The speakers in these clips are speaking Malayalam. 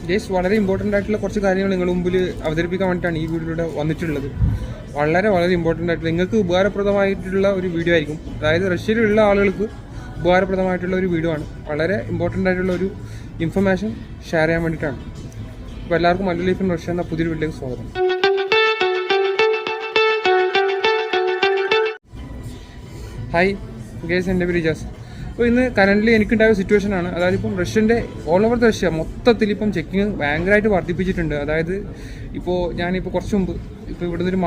ജസ്റ്റ് വളരെ ഇമ്പോർട്ടൻ്റ് ആയിട്ടുള്ള കുറച്ച് കാര്യങ്ങൾ നിങ്ങളുടെ മുമ്പിൽ അവതരിപ്പിക്കാൻ വേണ്ടിയിട്ടാണ് ഈ വീഡിയോയിലൂടെ വന്നിട്ടുള്ളത്. വളരെ വളരെ ഇമ്പോർട്ടൻ്റ് ആയിട്ടുള്ള നിങ്ങൾക്ക് ഉപകാരപ്രദമായിട്ടുള്ള ഒരു വീഡിയോ ആയിരിക്കും. അതായത് റഷ്യയിലുള്ള ആളുകൾക്ക് ഉപകാരപ്രദമായിട്ടുള്ള ഒരു വീഡിയോ ആണ്. വളരെ ഇമ്പോർട്ടൻ്റ് ആയിട്ടുള്ള ഒരു ഇൻഫർമേഷൻ ഷെയർ ചെയ്യാൻ വേണ്ടിയിട്ടാണ്. അപ്പോൾ എല്ലാവർക്കും മല്ലു ലൈഫ് ഇൻ റഷ്യ എന്ന പുതിയൊരു വീഡിയോയിലേക്ക് സ്വാഗതം. ഹായ് ഗേസ്, എൻ്റെ പേര് ജാസ്. അപ്പോൾ ഇന്ന് കറൻ്റ്ലി എനിക്കുണ്ടായ സിറ്റുവേഷനാണ്. അതായത് ഇപ്പം റഷ്യൻ്റെ ഓൾ ഓവർ ദ റഷ്യ മൊത്തത്തിൽ ഇപ്പം ചെക്കിങ് ഭയങ്കരമായിട്ട് വർദ്ധിപ്പിച്ചിട്ടുണ്ട്. അതായത് ഇപ്പോൾ ഞാനിപ്പോൾ കുറച്ച് മുമ്പ് ഇപ്പോൾ ഇവിടുന്ന് ഒരു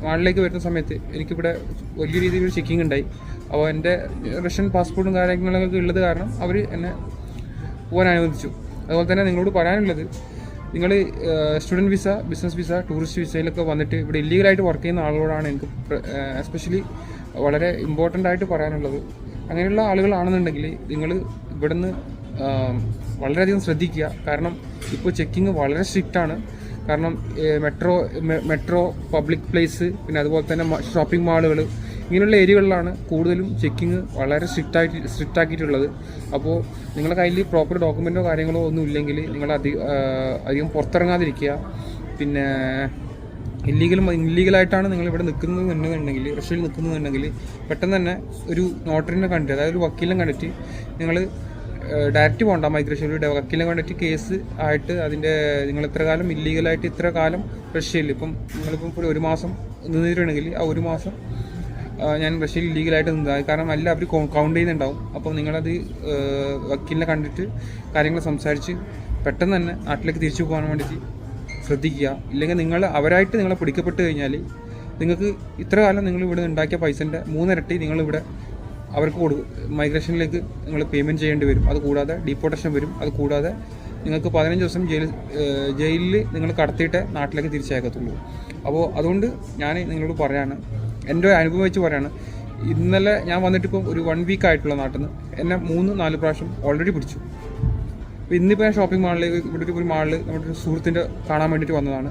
മാളിലേക്ക് വരുന്ന സമയത്ത് എനിക്കിവിടെ വലിയ രീതിയിലൊരു ചെക്കിങ് ഉണ്ടായി. അപ്പോൾ എൻ്റെ റഷ്യൻ പാസ്പോർട്ടും കാര്യങ്ങളൊക്കെ ഉള്ളത് കാരണം അവർ എന്നെ പോകാൻ അനുവദിച്ചു. അതുപോലെ തന്നെ നിങ്ങളോട് പറയാനുള്ളത്, നിങ്ങൾ student visa, business visa, tourist വിസയിലൊക്കെ വന്നിട്ട് ഇവിടെ ഇല്ലീഗലായിട്ട് വർക്ക് ചെയ്യുന്ന ആളുകളോടാണ് എനിക്ക് എസ്പെഷ്യലി വളരെ ഇമ്പോർട്ടൻ്റ് ആയിട്ട് പറയാനുള്ളത്. അങ്ങനെയുള്ള ആളുകളാണെന്നുണ്ടെങ്കിൽ നിങ്ങൾ ഇവിടുന്ന് വളരെയധികം ശ്രദ്ധിക്കുക. കാരണം ഇപ്പോൾ ചെക്കിങ് വളരെ സ്ട്രിക്റ്റാണ്. കാരണം മെട്രോ പബ്ലിക് പ്ലേസ്, പിന്നെ അതുപോലെ തന്നെ ഷോപ്പിംഗ് മാളുകൾ, ഇങ്ങനെയുള്ള ഏരിയകളിലാണ് കൂടുതലും ചെക്കിങ് വളരെ സ്ട്രിക്റ്റ് ആക്കിയിട്ടുള്ളത്. അപ്പോൾ നിങ്ങളുടെ കയ്യിൽ പ്രോപ്പർ ഡോക്യുമെൻറ്റോ കാര്യങ്ങളോ ഒന്നും ഇല്ലെങ്കിൽ നിങ്ങൾ അധികം പുറത്തിറങ്ങാതിരിക്കുക. പിന്നെ ഇല്ലീഗലായിട്ടാണ് നിങ്ങളിവിടെ നിൽക്കുന്നതെന്നുണ്ടെങ്കിൽ, റഷ്യയിൽ നിൽക്കുന്നതെന്നുണ്ടെങ്കിൽ പെട്ടെന്ന് തന്നെ ഒരു നോട്ടറിനെ കണ്ടിട്ട്, അതായത് ഒരു വക്കീലിനെ കണ്ടിട്ട് നിങ്ങൾ ഡയറക്റ്റ് പോകണ്ട മൈഗ്രേഷനിൽ, വക്കീലിനെ കണ്ടിട്ട് കേസ് ആയിട്ട് അതിൻ്റെ നിങ്ങൾ ഇത്ര കാലം ഇല്ലീഗലായിട്ട് ഇത്ര കാലം റഷ്യയിൽ, ഇപ്പം നിങ്ങളിപ്പം ഇപ്പോൾ ഒരു മാസം നിന്നിട്ടുണ്ടെങ്കിൽ ആ ഒരു മാസം ഞാൻ റഷ്യയിൽ ഇല്ലീഗലായിട്ട് നിന്നതാണ്. കാരണം അല്ല അവർ കൗണ്ട് ചെയ്യുന്നുണ്ടാവും. അപ്പോൾ നിങ്ങളത് വക്കീലിനെ കണ്ടിട്ട് കാര്യങ്ങൾ സംസാരിച്ച് പെട്ടെന്ന് തന്നെ നാട്ടിലേക്ക് തിരിച്ചു പോകാൻ വേണ്ടിയിട്ട് ശ്രദ്ധിക്കുക. ഇല്ലെങ്കിൽ അവരായിട്ട് നിങ്ങളെ പിടിക്കപ്പെട്ട് കഴിഞ്ഞാൽ നിങ്ങൾക്ക് ഇത്ര കാലം നിങ്ങൾ ഇവിടെ ഉണ്ടാക്കിയ പൈസൻ്റെ 3 ഇരട്ടി നിങ്ങളിവിടെ അവർക്ക് മൈഗ്രേഷനിലേക്ക് നിങ്ങൾ പേയ്മെൻറ്റ് ചെയ്യേണ്ടി വരും. അതുകൂടാതെ ഡീപ്പോർട്ടേഷൻ വരും. അതുകൂടാതെ നിങ്ങൾക്ക് 15 ദിവസം ജയിലിൽ നിങ്ങൾ കടത്തിയിട്ട് നാട്ടിലേക്ക് തിരിച്ചയക്കത്തുള്ളൂ. അപ്പോൾ അതുകൊണ്ട് ഞാൻ നിങ്ങളോട് പറയാണ്, എൻ്റെ അനുഭവം വെച്ച് പറയാണ്, ഇന്നലെ ഞാൻ വന്നിട്ടിപ്പം ഒരു 1 വീക്ക് ആയിട്ടുള്ള നാട്ടിൽ നിന്ന് എന്നെ 3-4 പ്രാവശ്യം ഓൾറെഡി പിടിച്ചു. അപ്പോൾ ഇന്നിപ്പോൾ ഞാൻ ഷോപ്പിംഗ് മാളിലേക്ക്, ഇവിടെ ഒരു മാളിൽ നമ്മുടെ ഒരു സുഹൃത്തിൻ്റെ കാണാൻ വേണ്ടിയിട്ട് വന്നതാണ്.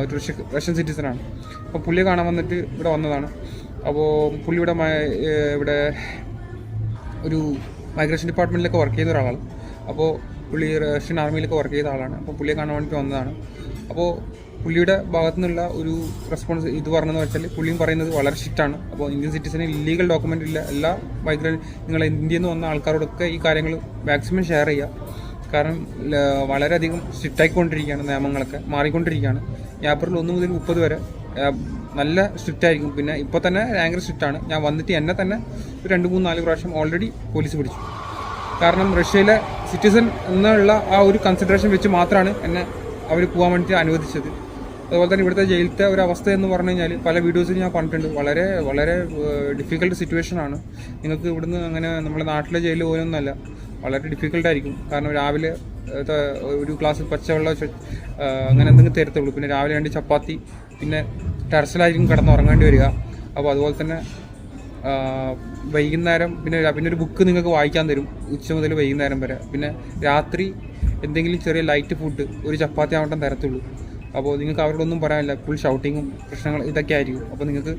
ഒരു റഷ്യൻ സിറ്റിസനാണ്. അപ്പോൾ പുള്ളിയെ കാണാൻ വന്നിട്ട് ഇവിടെ വന്നതാണ്. അപ്പോൾ പുള്ളി ഇവിടെ ഒരു മൈഗ്രേഷൻ ഡിപ്പാർട്ട്മെൻറ്റിലൊക്കെ വർക്ക് ചെയ്ത ഒരാളാണ്. അപ്പോൾ പുള്ളി റഷ്യൻ ആർമിയിലൊക്കെ വർക്ക് ചെയ്ത ആളാണ്. അപ്പോൾ പുള്ളിയെ കാണാൻ വേണ്ടിയിട്ട് വന്നതാണ്. അപ്പോൾ പുള്ളിയുടെ ഭാഗത്തു നിന്നുള്ള ഒരു റെസ്പോൺസ് ഇത് പറഞ്ഞതെന്ന് വെച്ചാൽ, പുള്ളിയും പറയുന്നത് വളരെ സ്ട്രിക്റ്റാണ്. അപ്പോൾ ഇന്ത്യൻ സിറ്റിസന് ഇല്ലീഗൽ ഡോക്യുമെൻ്റ് ഇല്ല. എല്ലാ നിങ്ങൾ ഇന്ത്യയിൽ നിന്ന് വന്ന ആൾക്കാരോടൊക്കെ ഈ കാര്യങ്ങൾ മാക്സിമം ഷെയർ ചെയ്യുക. കാരണം വളരെയധികം സ്ട്രിക്റ്റായിക്കൊണ്ടിരിക്കുകയാണ്, നിയമങ്ങളൊക്കെ മാറിക്കൊണ്ടിരിക്കുകയാണ്. ഏപ്രിൽ 1 മുതൽ 30 വരെ നല്ല സ്ട്രിക്റ്റ് ആയിരിക്കും. പിന്നെ ഇപ്പോൾ തന്നെ ഭയങ്കര സ്ട്രിക്റ്റാണ്. ഞാൻ വന്നിട്ട് എന്നെ തന്നെ ഒരു 2-3-4 പ്രാവശ്യം ഓൾറെഡി പോലീസ് പിടിച്ചു. കാരണം റഷ്യയിലെ സിറ്റിസൺ എന്നുള്ള ആ ഒരു കൺസിഡറേഷൻ വെച്ച് മാത്രമാണ് എന്നെ അവർ പോകാൻ വേണ്ടിയിട്ട് അനുവദിച്ചത്. അതുപോലെ തന്നെ ഇവിടുത്തെ ജയിലത്തെ ഒരു അവസ്ഥ എന്ന് പറഞ്ഞു കഴിഞ്ഞാൽ പല വീഡിയോസിൽ ഞാൻ പറഞ്ഞിട്ടുണ്ട്. വളരെ വളരെ ഡിഫിക്കൽട്ട് സിറ്റുവേഷനാണ്. നിങ്ങൾക്ക് ഇവിടുന്ന് അങ്ങനെ നമ്മുടെ നാട്ടിലെ ജയിലിൽ പോയൊന്നുമല്ല, വളരെ ഡിഫിക്കൽട്ടായിരിക്കും. കാരണം രാവിലെ ഒരു ഗ്ലാസ് പച്ചവെള്ളം അങ്ങനെ എന്തെങ്കിലും തരത്തുള്ളൂ. പിന്നെ രാവിലെ 2 ചപ്പാത്തി, പിന്നെ ടെറസിലായിരിക്കും കിടന്നുറങ്ങേണ്ടി വരിക. അപ്പോൾ അതുപോലെ തന്നെ വൈകുന്നേരം പിന്നെ ഒരു ബുക്ക് നിങ്ങൾക്ക് വായിക്കാൻ തരും ഉച്ച മുതൽ വൈകുന്നേരം വരെ. പിന്നെ രാത്രി എന്തെങ്കിലും ചെറിയ ലൈറ്റ് ഫുഡ്, ഒരു ചപ്പാത്തി ആവട്ടം തരത്തുള്ളൂ. അപ്പോൾ നിങ്ങൾക്ക് അവരോടൊന്നും പറയാനില്ല. ഫുൾ ഷൗട്ടിങ്ങും പ്രശ്നങ്ങൾ ഇതൊക്കെ ആയിരിക്കും. അപ്പോൾ നിങ്ങൾക്ക്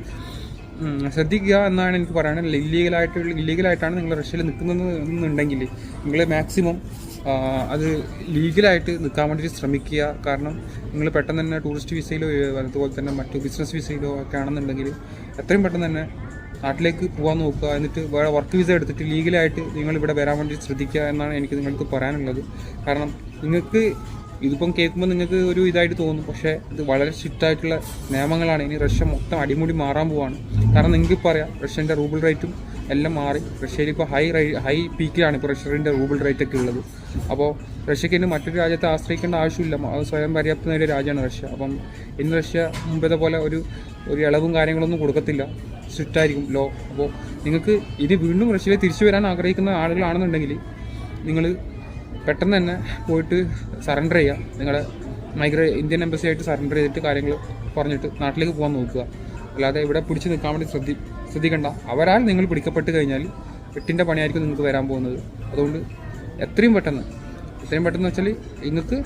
ശ്രദ്ധിക്കുക എന്നാണ് എനിക്ക് പറയാനുള്ളത്. ഇല്ലീഗലായിട്ടാണ് നിങ്ങൾ റഷ്യയിൽ നിൽക്കുന്നതെന്നുണ്ടെങ്കിൽ നിങ്ങൾ മാക്സിമം അത് ലീഗലായിട്ട് നിൽക്കാൻ വേണ്ടിയിട്ട് ശ്രമിക്കുക. കാരണം നിങ്ങൾ പെട്ടെന്ന് തന്നെ ടൂറിസ്റ്റ് വിസയിലോ അതുപോലെ തന്നെ മറ്റു ബിസിനസ് വിസയിലോ ഒക്കെ ആണെന്നുണ്ടെങ്കിൽ എത്രയും പെട്ടെന്ന് തന്നെ നാട്ടിലേക്ക് പോകാൻ നോക്കുക. എന്നിട്ട് വേറെ വർക്ക് വിസ എടുത്തിട്ട് ലീഗലായിട്ട് നിങ്ങൾ ഇവിടെ വരാൻ വേണ്ടി ശ്രദ്ധിക്കുക എന്നാണ് എനിക്ക് നിങ്ങൾക്ക് പറയാനുള്ളത്. കാരണം നിങ്ങൾക്ക് ഇതിപ്പം കേൾക്കുമ്പോൾ നിങ്ങൾക്ക് ഒരു ഇതായിട്ട് തോന്നും, പക്ഷേ ഇത് വളരെ സ്ട്രിക്റ്റ് ആയിട്ടുള്ള നിയമങ്ങളാണ്. ഇനി റഷ്യ മൊത്തം അടിമുടി മാറാൻ പോവാണ്. കാരണം നിങ്ങൾക്ക് പറയാം, റഷ്യൻ്റെ റൂബിൾ റേറ്റും എല്ലാം മാറി. റഷ്യയിൽ ഇപ്പോൾ ഹൈ പീക്കിലാണ് ഇപ്പോൾ റഷ്യൻ്റെ റൂബിൾ റേറ്റ് ഒക്കെ ഉള്ളത്. അപ്പോൾ റഷ്യക്ക് ഇനി മറ്റൊരു രാജ്യത്തെ ആശ്രയിക്കേണ്ട ആവശ്യമില്ല. അത് സ്വയം പര്യാപ്തം നേടിയ രാജ്യമാണ് റഷ്യ. അപ്പം ഇന്ന് റഷ്യ മുമ്പത്തെ പോലെ ഒരു ഇളവും കാര്യങ്ങളൊന്നും കൊടുക്കത്തില്ല. സ്ട്രിക്റ്റ് ആയിരിക്കും ലോ. അപ്പോൾ നിങ്ങൾക്ക് ഇനി വീണ്ടും റഷ്യയിൽ തിരിച്ചു വരാൻ ആഗ്രഹിക്കുന്ന ആളുകളാണെന്നുണ്ടെങ്കിൽ നിങ്ങൾ പെട്ടെന്ന് തന്നെ പോയിട്ട് സറണ്ടർ ചെയ്യുക. നിങ്ങളുടെ ഇന്ത്യൻ എംബസി ആയിട്ട് സറണ്ടർ ചെയ്തിട്ട് കാര്യങ്ങൾ പറഞ്ഞിട്ട് നാട്ടിലേക്ക് പോകാൻ നോക്കുക. അല്ലാതെ ഇവിടെ പിടിച്ച് നിൽക്കാൻ വേണ്ടി ശ്രദ്ധിക്കണ്ട. അവരാൽ നിങ്ങൾ പിടിക്കപ്പെട്ട് കഴിഞ്ഞാൽ 8ൻ്റെ പണിയായിരിക്കും നിങ്ങൾക്ക് വരാൻ പോകുന്നത്. അതുകൊണ്ട് എത്രയും പെട്ടെന്ന് വെച്ചാൽ നിങ്ങൾക്ക്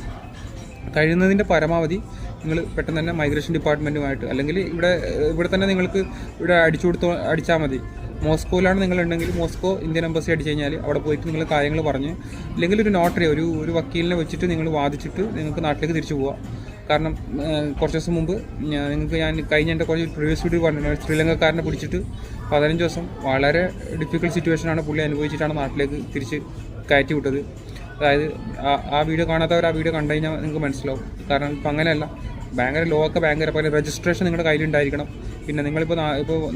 കഴിയുന്നതിൻ്റെ പരമാവധി നിങ്ങൾ പെട്ടെന്ന് തന്നെ മൈഗ്രേഷൻ ഡിപ്പാർട്ട്മെൻറ്റുമായിട്ട്, അല്ലെങ്കിൽ ഇവിടെ തന്നെ നിങ്ങൾക്ക് ഇവിടെ അടിച്ചാൽ മതി. മോസ്കോയിലാണ് നിങ്ങളുണ്ടെങ്കിൽ മോസ്കോ ഇന്ത്യൻ എംബസി അടിച്ച് കഴിഞ്ഞാൽ അവിടെ പോയിട്ട് നിങ്ങൾ കാര്യങ്ങൾ പറഞ്ഞ്, ഇല്ലെങ്കിൽ ഒരു നോട്ടറി ഒരു വക്കീലിനെ വെച്ചിട്ട് നിങ്ങൾ വാദിച്ചിട്ട് നിങ്ങൾക്ക് നാട്ടിലേക്ക് തിരിച്ചു പോവുക. കാരണം കുറച്ച് ദിവസം മുമ്പ് ഞാൻ കഴിഞ്ഞ എൻ്റെ കുറച്ച് പ്രീവിയസ് വീഡിയോ പറഞ്ഞിട്ടുണ്ട്, ശ്രീലങ്കക്കാരനെ പിടിച്ചിട്ട് 15 ദിവസം വളരെ ഡിഫിക്കൽട്ട് സിറ്റുവേഷനാണ് പുള്ളി അനുഭവിച്ചിട്ടാണ് നാട്ടിലേക്ക് തിരിച്ച് കയറ്റി വിട്ടത്. അതായത് ആ വീഡിയോ കാണാത്തവർ ആ വീഡിയോ കണ്ടു കഴിഞ്ഞാൽ നിങ്ങൾക്ക് മനസ്സിലാവും. കാരണം ഇപ്പം അങ്ങനെയല്ല, ഭയങ്കര ലോക്ക് ഭയങ്കര പോലെ രജിസ്ട്രേഷൻ നിങ്ങളുടെ കയ്യിലുണ്ടായിരിക്കണം. പിന്നെ നിങ്ങളിപ്പോൾ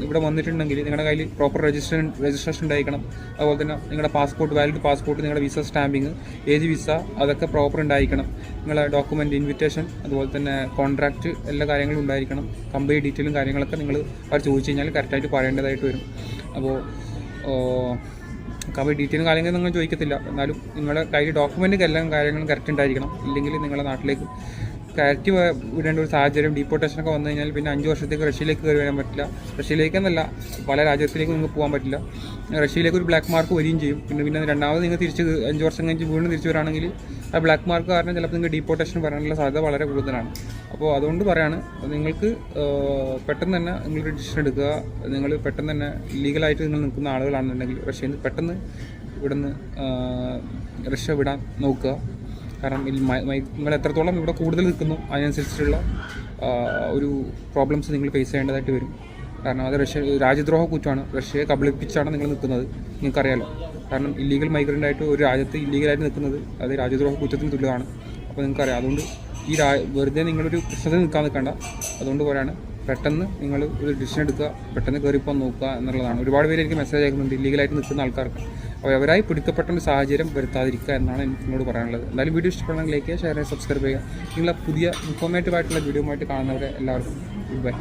ഇവിടെ വന്നിട്ടുണ്ടെങ്കിൽ നിങ്ങളുടെ കയ്യിൽ പ്രോപ്പർ രജിസ്ട്രേഷൻ ഉണ്ടായിരിക്കണം. അതുപോലെ തന്നെ നിങ്ങളുടെ പാസ്പോർട്ട്, വാലിഡ് പാസ്പോർട്ട്, നിങ്ങളുടെ വിസ സ്റ്റാമ്പിങ്, ഏജ് വിസ, അതൊക്കെ പ്രോപ്പർ ഉണ്ടായിരിക്കണം. നിങ്ങളുടെ ഡോക്യുമെൻറ്റ്, ഇൻവിറ്റേഷൻ, അതുപോലെ തന്നെ കോൺട്രാക്റ്റ്, എല്ലാ കാര്യങ്ങളും ഉണ്ടായിരിക്കണം. കമ്പനി ഡീറ്റെയിലും കാര്യങ്ങളൊക്കെ നിങ്ങൾ അവർ ചോദിച്ചു കഴിഞ്ഞാൽ കറക്റ്റായിട്ട് പറയേണ്ടതായിട്ട് വരും. അപ്പോൾ കമ്പനി ഡീറ്റെയിലും കാര്യങ്ങളും നിങ്ങൾ ചോദിക്കത്തില്ല, എന്നാലും നിങ്ങളുടെ കയ്യിൽ ഡോക്യുമെൻറ്റ് എല്ലാം കാര്യങ്ങളും കറക്റ്റ് ഉണ്ടായിരിക്കണം. ഇല്ലെങ്കിൽ നിങ്ങളുടെ നാട്ടിലേക്ക് കയറ്റി വിടേണ്ട ഒരു സാഹചര്യം, ഡീപ്പോർട്ടേഷനൊക്കെ വന്നു കഴിഞ്ഞാൽ പിന്നെ 5 വർഷത്തേക്ക് റഷ്യയിലേക്ക് കയറി വരാൻ പറ്റില്ല. റഷ്യയിലേക്കെന്നല്ല, പല രാജ്യത്തിലേക്കും നിങ്ങൾക്ക് പോകാൻ പറ്റില്ല. റഷ്യയിലേക്ക് ഒരു ബ്ലാക്ക് മാർക്ക് വരികയും ചെയ്യും. പിന്നെ രണ്ടാമത് നിങ്ങൾ തിരിച്ച് 5 വർഷം കഴിഞ്ഞ് വീണ്ടും തിരിച്ച് വരാണെങ്കിൽ ആ ബ്ലാക്ക് മാർക്ക് കാരണം ചിലപ്പോൾ നിങ്ങൾക്ക് ഡീപ്പോർട്ടേഷൻ വരാനുള്ള സാധ്യത വളരെ കൂടുതലാണ്. അപ്പോൾ അതുകൊണ്ട് പറയാണ്, നിങ്ങൾക്ക് പെട്ടെന്ന് തന്നെ നിങ്ങൾ ഡിസിഷൻ എടുക്കുക. നിങ്ങൾ പെട്ടെന്ന് തന്നെ ഇല്ലീഗലായിട്ട് നിങ്ങൾ നിൽക്കുന്ന ആളുകളാണെന്നുണ്ടെങ്കിൽ റഷ്യയിൽ നിന്ന് പെട്ടെന്ന് ഇവിടുന്ന് റഷ്യ വിടാൻ നോക്കുക. കാരണം നിങ്ങൾ എത്രത്തോളം ഇവിടെ കൂടുതൽ നിൽക്കുന്നു അതിനനുസരിച്ചിട്ടുള്ള ഒരു പ്രോബ്ലംസ് നിങ്ങൾ ഫേസ് ചെയ്യേണ്ടതായിട്ട് വരും. കാരണം അത് രാജ്യദ്രോഹ കുറ്റമാണ്. റഷ്യയെ കബളിപ്പിച്ചാണ് നിങ്ങൾ നിൽക്കുന്നത്, നിങ്ങൾക്കറിയാലോ. കാരണം ഇല്ലീഗൽ മൈഗ്രൻ്റ് ആയിട്ട് ഒരു രാജ്യത്ത് ഇല്ലീഗലായിട്ട് നിൽക്കുന്നത് അത് രാജ്യദ്രോഹ കുറ്റത്തിന് തുല്യമാണ്. അപ്പോൾ നിങ്ങൾക്കറിയാം. അതുകൊണ്ട് വെറുതെ നിങ്ങളൊരു പ്രശ്നത്തിൽ നിൽക്കാൻ നിൽക്കേണ്ട. അതുകൊണ്ട് പറയാണ്, പെട്ടെന്ന് നിങ്ങൾ ഒരു ഡിസിഷൻ എടുക്കുക, പെട്ടെന്ന് കയറിപ്പോകാൻ നോക്കുക എന്നുള്ളതാണ്. ഒരുപാട് പേര് എനിക്ക് മെസ്സേജ് അയക്കുന്നുണ്ട് ഇല്ലീഗലായിട്ട് നിൽക്കുന്ന ആൾക്കാർക്ക്. അപ്പോൾ അവരായി പിടിക്കപ്പെട്ട ഒരു സാഹചര്യം വരുത്താതിരിക്കുക എന്നാണ് എനിക്ക് നിങ്ങളോട് പറയാനുള്ളത്. എന്തായാലും വീഡിയോ ഇഷ്ടപ്പെടണമെങ്കിൽ ലൈക്ക് ചെയ്യുക, ഷെയർ ചെയ്യുക, സബ്സ്ക്രൈബ് ചെയ്യുക. നിങ്ങളെ പുതിയ ഇൻഫോർമേറ്റീവ് ആയിട്ടുള്ള വീഡിയോ ആയിട്ട് കാണുന്നവരെ എല്ലാവർക്കും ഗുഡ് ബൈ.